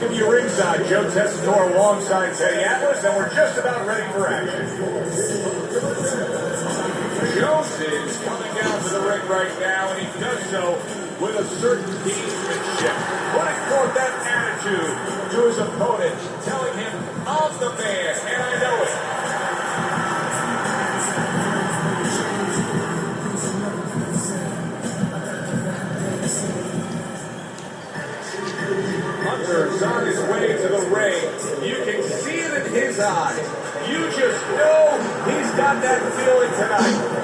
welcome you ringside. Joe Tessitore alongside Teddy Atlas, and we're just about ready for action. Jones is coming down to the ring right now, and he does so with a certain gamesmanship, putting forth that attitude to his opponent, telling him, I'm the man, and I know it. Hunter is on his way to the ring. You can see it in his eyes. You just know he's got that feeling tonight.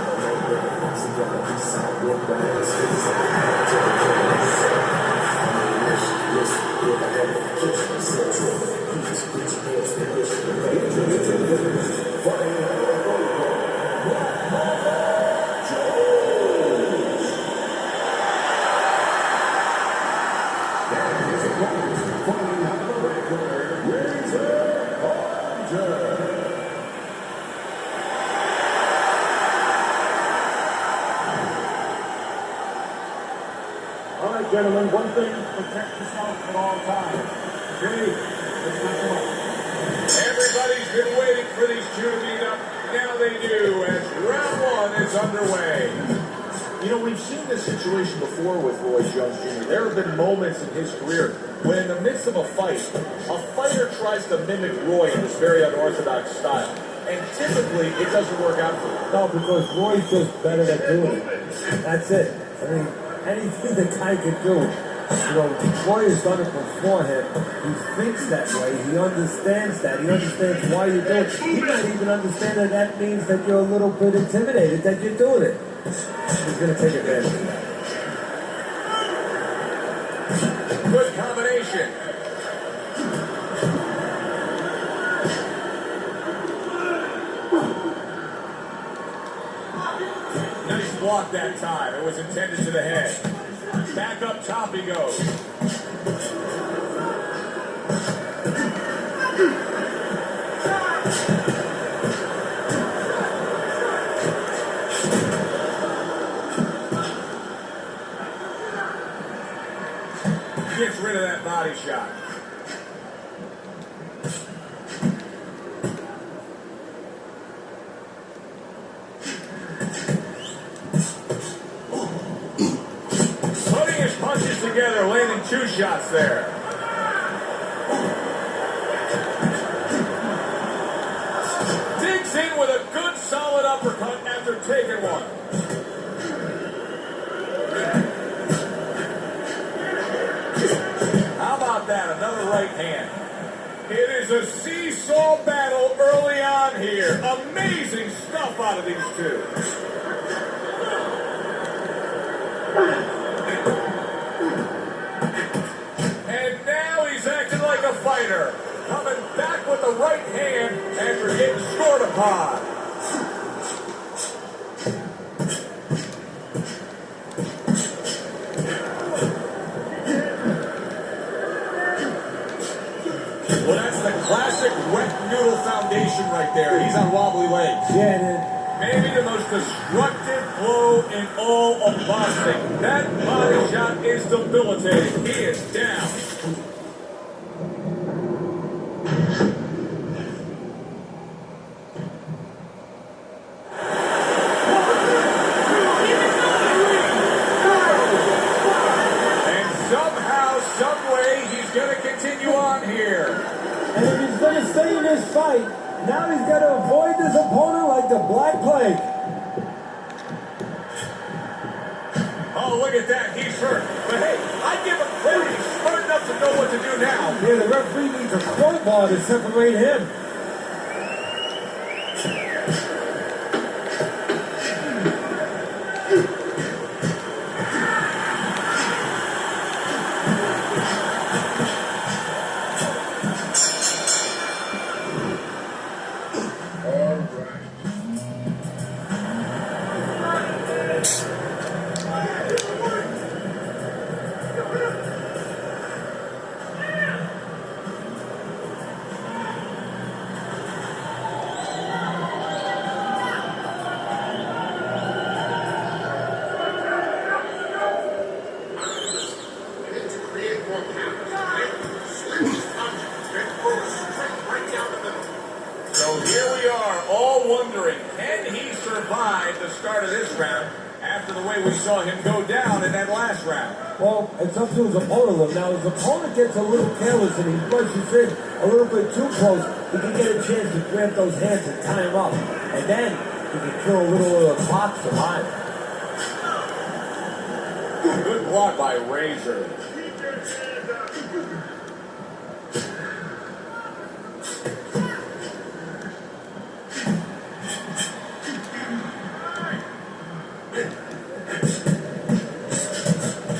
All right, gentlemen, one thing, protect yourself at all times. Okay? Let's not go. Everybody's been waiting for these two to meet up. Now they do, as round one is underway. You know, we've seen this situation before with Roy Jones Jr. There have been moments in his career when in the midst of a fighter tries to mimic Roy in this very unorthodox style. And typically, it doesn't work out for him. No, because Roy's just better at doing it. That's it. I mean, anything the guy can do. You know, Roy has done it beforehand. He thinks that way. He understands that. He understands why you're doing it. He might even understand that that means that you're a little bit intimidated that you're doing it. He's going to take advantage of that. Good combination. Nice block that time. It was intended to the head. Back up top he goes. Gets rid of that body shot. Putting his punches together, landing two shots there. Digs in with a good solid uppercut after taking one. How about that? Another right hand. It is a seesaw battle early on here. Amazing stuff out of these two. And now he's acting like a fighter. Coming back with the right hand after getting scored upon. Well, that's the classic wet noodle foundation right there. He's on wobbly legs. Yeah, dude. Maybe the most destructive blow in all of boxing. That body shot is debilitating. He is down. And somehow, some way, he's going to continue on here. And if he's going to stay in this fight, now he's got to avoid this opponent like the Black Plague. Oh, look at that. He's hurt. But hey, I give him credit. He's smart enough to know what to do now. Yeah, the referee needs a crowbar to separate him. at the start of this round after the way we saw him go down in that last round. Well, it's up to his opponent. Now, his opponent gets a little careless and he rushes in a little bit too close. He can get a chance to grab those hands and tie him up. And then he can kill a little of the clock survive. Good block by Razor.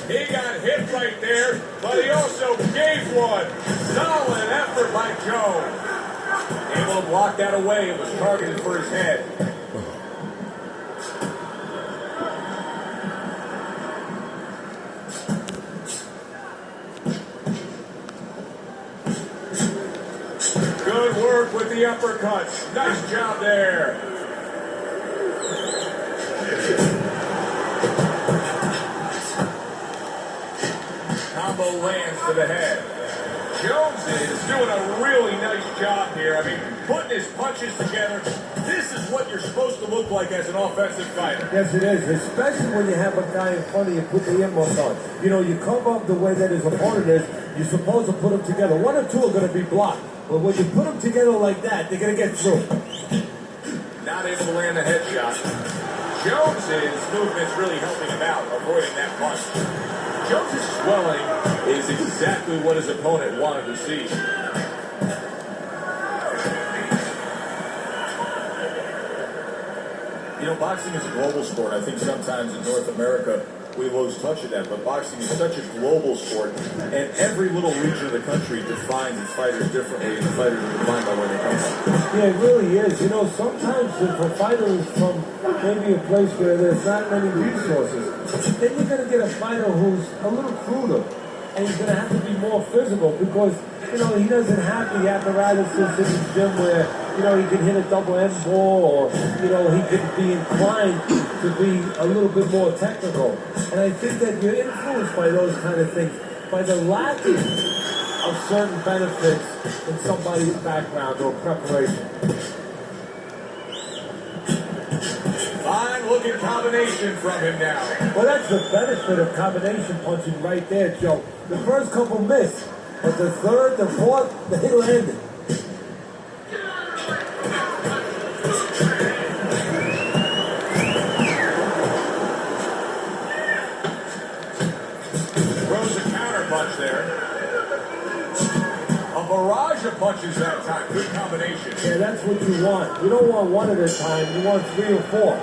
He got hit right there, but he also gave one. Solid effort by Jones. Able to block that away. It was targeted for his head. Good work with the uppercuts. Nice job there. Combo lands to the head. Jones is doing a really nice job here. I mean, putting his punches together. This is what you're supposed to look like as an offensive fighter. Yes, it is, especially when you have a guy in front of you put the inmost on. You know, you come up the way that his opponent is, you're supposed to put them together. One or two are going to be blocked. But when you put them together like that, they're going to get through. Not able to land a headshot. Jones's movement's really helping him out, avoiding that punch. Jones's swelling is exactly what his opponent wanted to see. You know, boxing is a global sport. I think sometimes in North America we lose touch of that, but boxing is such a global sport, and every little region of the country defines its fighters differently, and the fighters are defined by where they come from. Yeah, it really is. You know, sometimes if a fighter is from maybe a place where there's not many resources, then you're going to get a fighter who's a little cruder, and he's going to have to be more physical because, you know, he doesn't have the apparatuses in his gym where, you know, he can hit a double M ball or, you know, he can be inclined to be a little bit more technical. And I think that you're influenced by those kind of things, by the lack of certain benefits in somebody's background or preparation. Fine looking combination from him now. Well, that's the benefit of combination punching right there, Joe. The first couple missed, but the third, the fourth, they landed. Throws a counter punch there. A barrage of punches that time. Good combination. Yeah, that's what you want. You don't want one at a time. You want 3 or 4.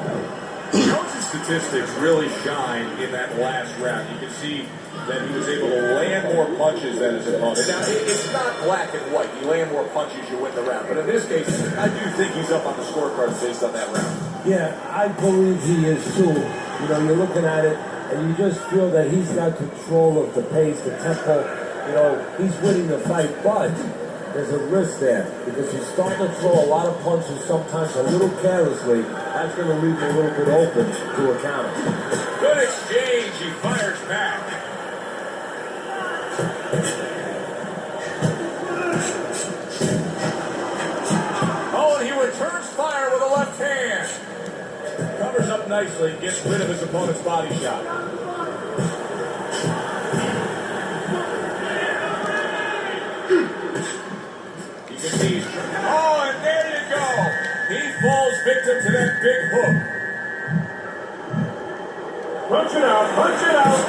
Jones' statistics really shine in that last round. You can see that he was able to land more punches than his opponent. Now, it's not black and white. You land more punches, you win the round. But in this case, I do think he's up on the scorecards based on that round. Yeah, I believe he is too. You know, you're looking at it, and you just feel that he's got control of the pace, the tempo. You know, he's winning the fight, but there's a risk there because he's starting to throw a lot of punches, sometimes a little carelessly. That's going to leave him a little bit open to a counter. Good exchange. He fires back. Oh, and he returns fire with a left hand. Covers up nicely, gets rid of his opponent's body shot. You can see he's... Oh, and there you go. He falls victim to that big hook. Punch it out, punch it out.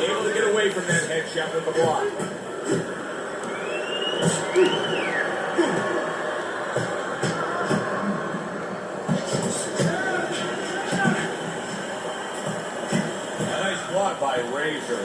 Able to get away from that headshot with the block. A nice block by Razor.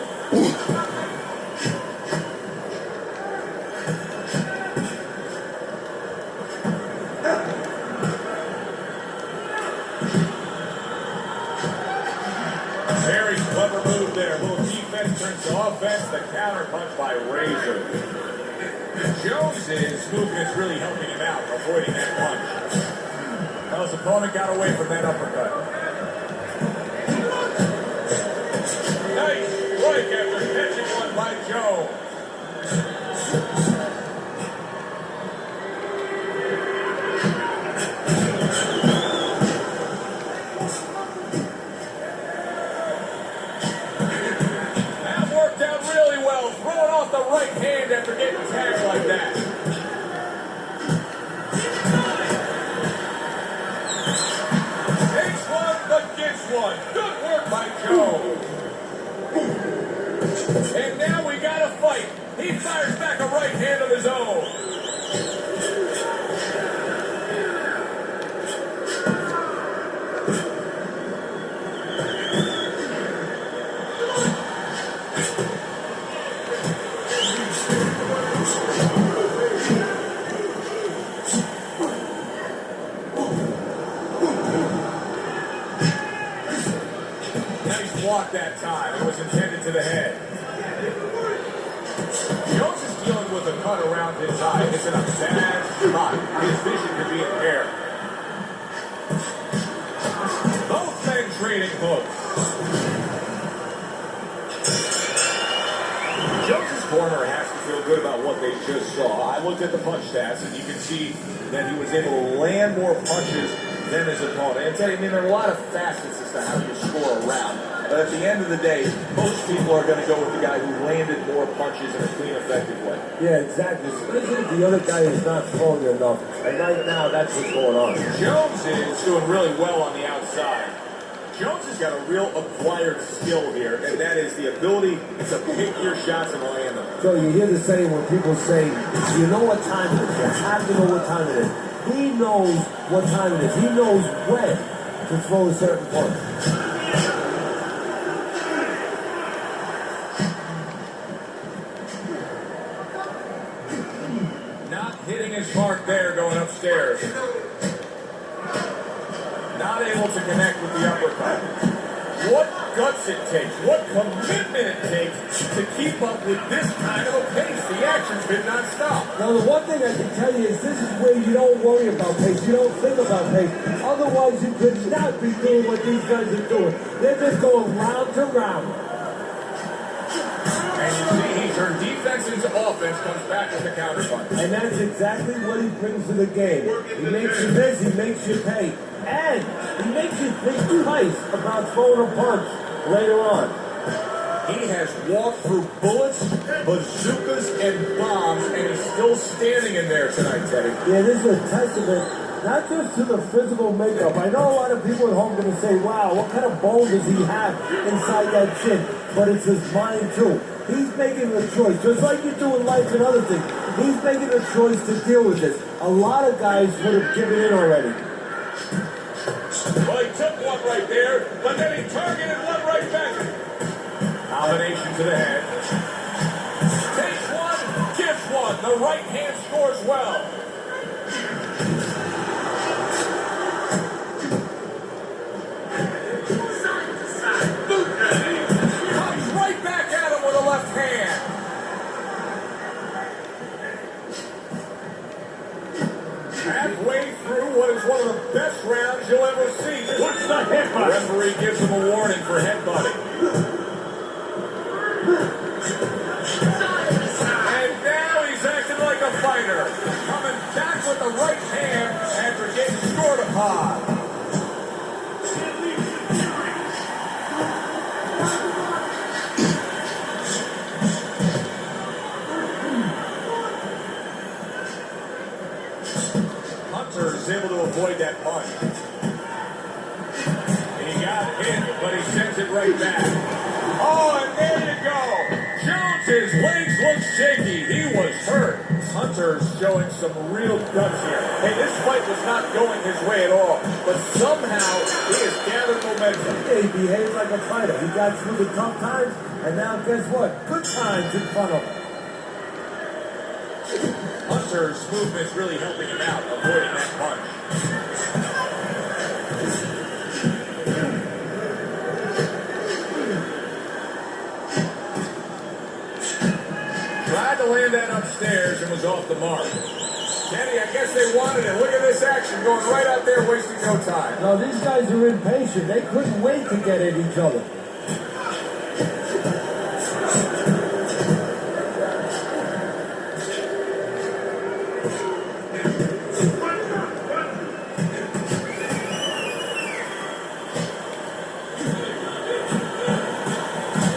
Very clever move there. A little defense turns to offense. The counter punch by Razor. Jones's movement is really helping him out, avoiding that punch. Well, his opponent got away from that uppercut. Nice strike after catching one by Jones. And now we got a fight. He fires back a right hand of his own. Nice block that time. It was intended to the head. Jones is dealing with a cut around his eye. It's in a bad spot. His vision could be impaired. Both men trading hooks. Jones' corner has to feel good about what they just saw. I looked at the punch stats, and you can see that he was able to land more punches than his opponent. And tell you, I mean, there are a lot of facets as to how you score a round. But at the end of the day, most people are going to go with the guy who landed more punches in a clean, effective way. Yeah, exactly. Especially if the other guy is not strong enough. And right now, that's what's going on. Jones is doing really well on the outside. Jones has got a real acquired skill here, and that is the ability to pick your shots and land them. So you hear the saying when people say, you know what time it is. You have to know what time it is. He knows what time it is. He knows when to throw a certain punch. Not hitting his mark there going upstairs. Not able to connect with the uppercut. What guts it takes, what commitment it takes to keep up with this kind of a pace. The action's been non-stop. Now, the one thing I can tell you is this is where you don't worry about pace. You don't think about pace. Otherwise, you could not be doing what these guys are doing. They're just going round to round. And you see he turned defense into offense, comes back with the counter punch. And that's exactly what he brings to the game. He makes you busy, makes you pay. And he makes you think twice about throwing a punch later on. He has walked through bullets, bazookas, and bombs, and he's still standing in there tonight, Teddy. Yeah, this is a testament, not just to the physical makeup. I know a lot of people at home are going to say, wow, what kind of bone does he have inside that chin? But it's his mind, too. He's making a choice, just like you do in life and other things. He's making a choice to deal with this. A lot of guys would have given in already. Well, he took one right there, but then he targeted one right back. Combination to the head. Takes one, gives one. The right hand scores well. Comes right back at him with a left hand. Halfway through what is one of the best rounds you'll ever see. What's the headbutt? Referee gives him a warning for headbutting. And now he's acting like a fighter. Coming back with the right hand after getting scored upon. Hunter is able to avoid that punch. He got hit, but he sends it right back. Oh, and there you go. Jones's legs look shaky. He was hurt. Hunter's showing some real guts here. Hey, this fight was not going his way at all, but somehow he has gathered momentum. Yeah, he behaved like a fighter. He got through the tough times, and now guess what? Good times in front of him. Hunter's movement's really helping him out, avoiding that punch. Tried to land that upstairs and was off the mark. Kenny, I guess they wanted it. Look at this action going right out there, wasting no time. No, these guys are impatient. They couldn't wait to get at each other.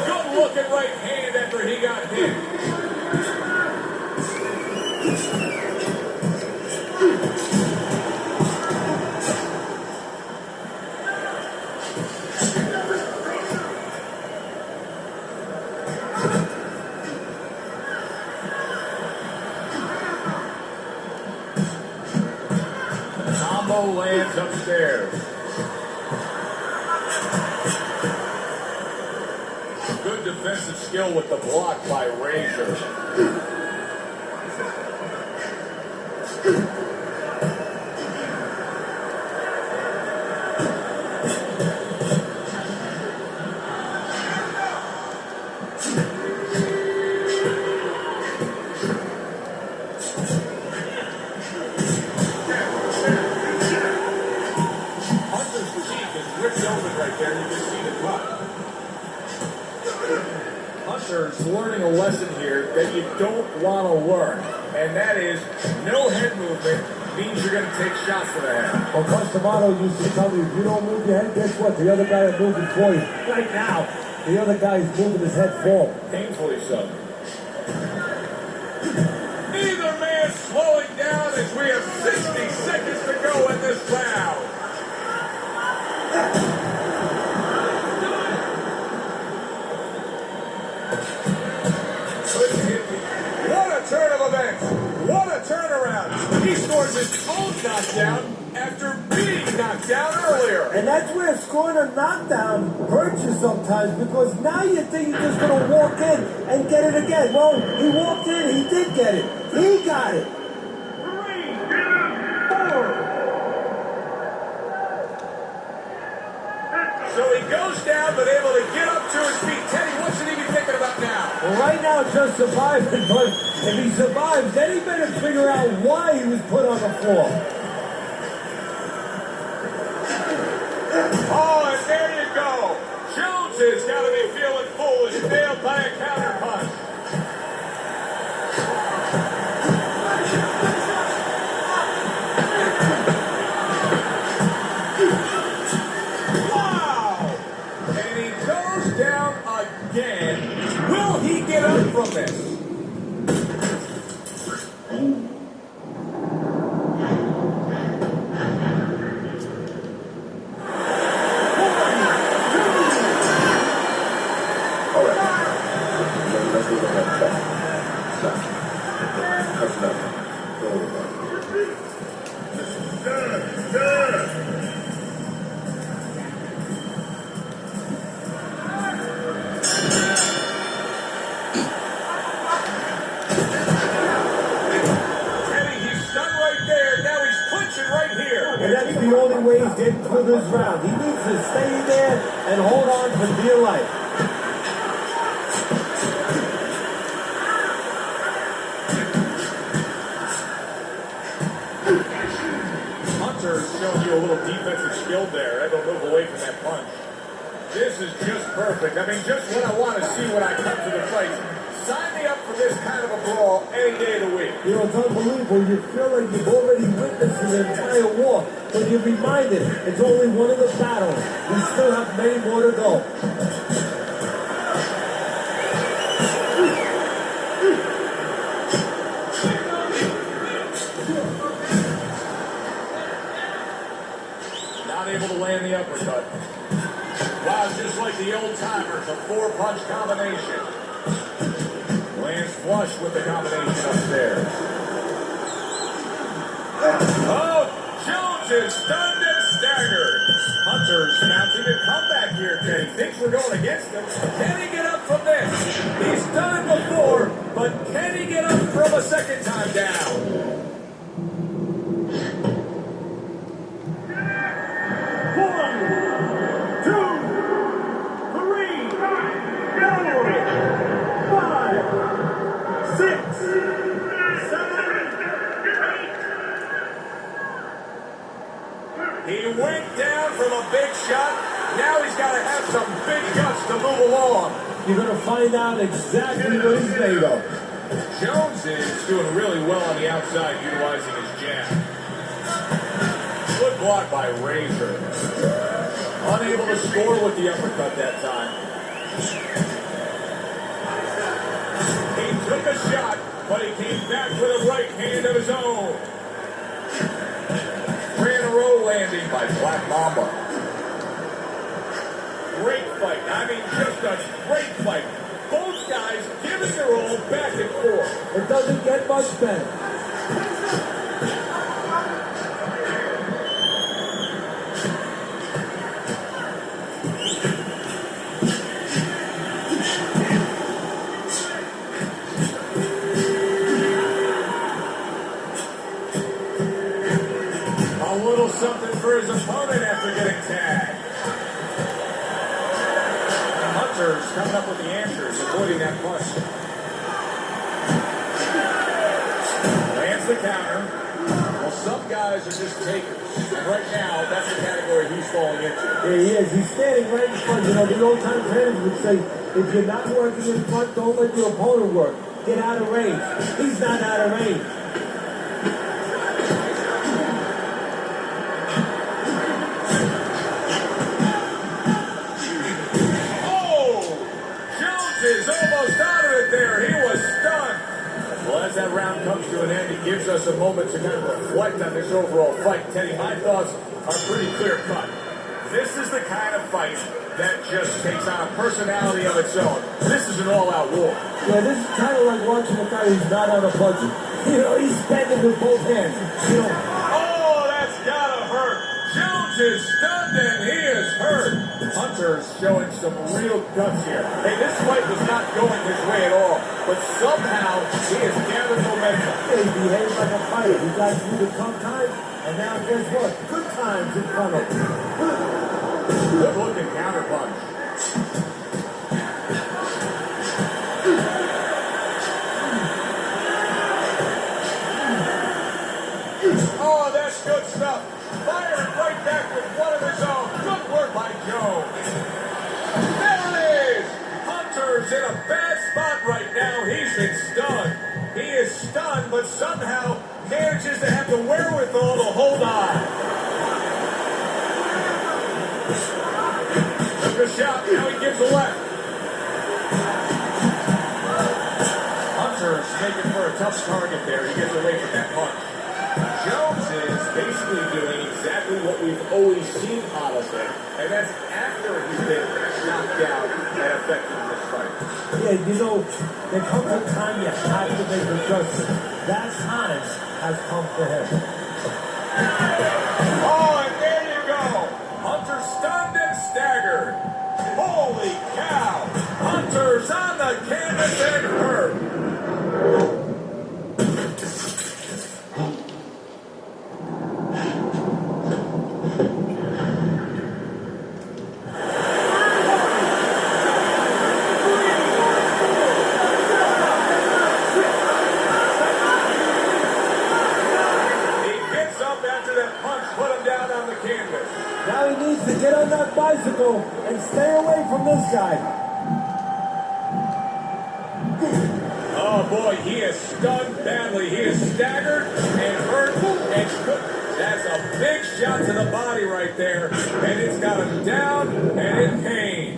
Good looking right hand after he got hit. upstairs. Good defensive skill with the block by Razor. Hunter's learning a lesson here that you don't want to learn, and that is no head movement means you're going to take shots to the head. Well, Costamato used to tell me, if you don't move your head, guess what? The other guy is moving for you. Right now, the other guy is moving his head forward. Painfully so. Neither man slowing down as we have 60 seconds to go in this round. What a turn of events! What a turnaround! He scores his own knockdown after being knocked down earlier. And that's where scoring a knockdown hurts you sometimes, because now you think you're just going to walk in and get it again. Well, he walked in, he did get it. He got it. 3, 4. So he goes down, but able to get up to his feet. Teddy, what should he be thinking about now? Well, right now it's just surviving, but if he survives, then he better figure out why he was put on the floor. Oh, and there you go. Jones has got to be feeling foolish, nailed by a counter punch. Wow! And he goes down again. Will he get up from this? And that's the only way he's getting through this round. He needs to stay there and hold on for dear life. Hunter showing you a little defensive skill there. Able to move away from that punch. This is just perfect. I mean, just what I want to see when I come to the fight. Sign me up for this kind of a brawl any day of the week. You know, it's unbelievable. You feel like you've already witnessed an entire war, but you're reminded it's only one of the battles. We still have many more to go. Not able to land the uppercut. Wow, just like the old timers, a 4-punch combination. Lands flush with the combination upstairs. Oh, Jones is stunned and staggered. Hunter's mounting a comeback here, Teddy. Thinks we're going against him. Can he get up from this? He's done it before, but can he get up from a second time down? 1, 2, 3, 4, 5, 6, 7, 8. He went down from a big shot. Now he's got to have some big guts to move along. You're going to find out exactly what he's made of. Jones is doing really well on the outside, utilizing his jab. Good block by Razor. Unable to score with the uppercut that time. He took a shot, but he came back with a right hand of his own. 3 in a row landing by Black Mamba. Great fight. I mean, just a great fight. Both guys giving their all back and forth. It doesn't get much better. answers, avoiding that punch. Lands the counter. Well, some guys are just takers. And right now, that's the category he's falling into. Yeah, he is. He's standing right in front. You know, the old-time trainers would say, if you're not working in front, don't let your opponent work. Get out of range. He's not out of range. Is almost out of it there. He was stunned. Well, as that round comes to an end, he gives us a moment to kind of reflect on this overall fight. Teddy, my thoughts are pretty clear-cut. This is the kind of fight that just takes on a personality of its own. This is an all-out war. Yeah, this is kind of like watching a guy who's not on a budget. You know, he's spending with both hands. You know. Oh, that's gotta hurt. Jones is stunned and he is hurt. Hunter's showing some real guts here. Hey, this fight was not going his way at all, but somehow he has gathered momentum. He behaved like a fighter. He got through the tough times, and now guess what? Good times in front of him. Good looking counter punch. Oh, that's good stuff. Firing right back with one of his own. Good work by Jones. There it is. Hunter's in a bad spot right now. He's been stunned. He is stunned, but somehow manages to have the wherewithal to hold on. Took a shot. Now he gives a left. Hunter's making for a tough target there. He gets away from that punch. Jones is basically doing exactly what we've always seen out of him, and that's after he's been knocked out and affected in this fight. Yeah, you know, there comes a time you have to make adjustments. That time has come for him. Oh, and there you go. Hunter stunned and staggered. Holy cow. Hunter's on the canvas and hurt. Now he needs to get on that bicycle and stay away from this guy. Oh boy, he is stunned badly. He is staggered and hurt and cooked. That's a big shot to the body right there. And it's got him down and in pain.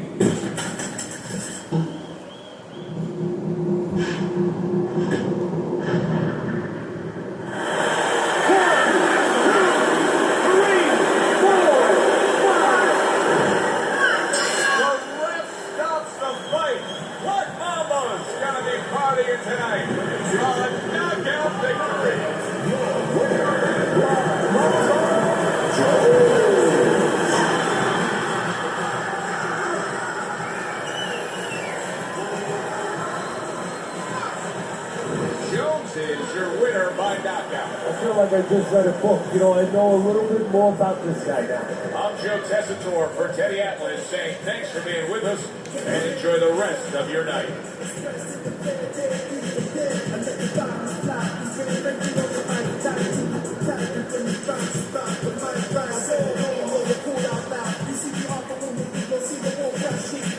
Tonight, a knockout victory. Jones is your winner by knockout. I feel like I just read a book. You know, I know a little bit more about this guy now. I'm Joe Tessitore for Teddy Atlas saying thanks for being with us and enjoy the rest of your night.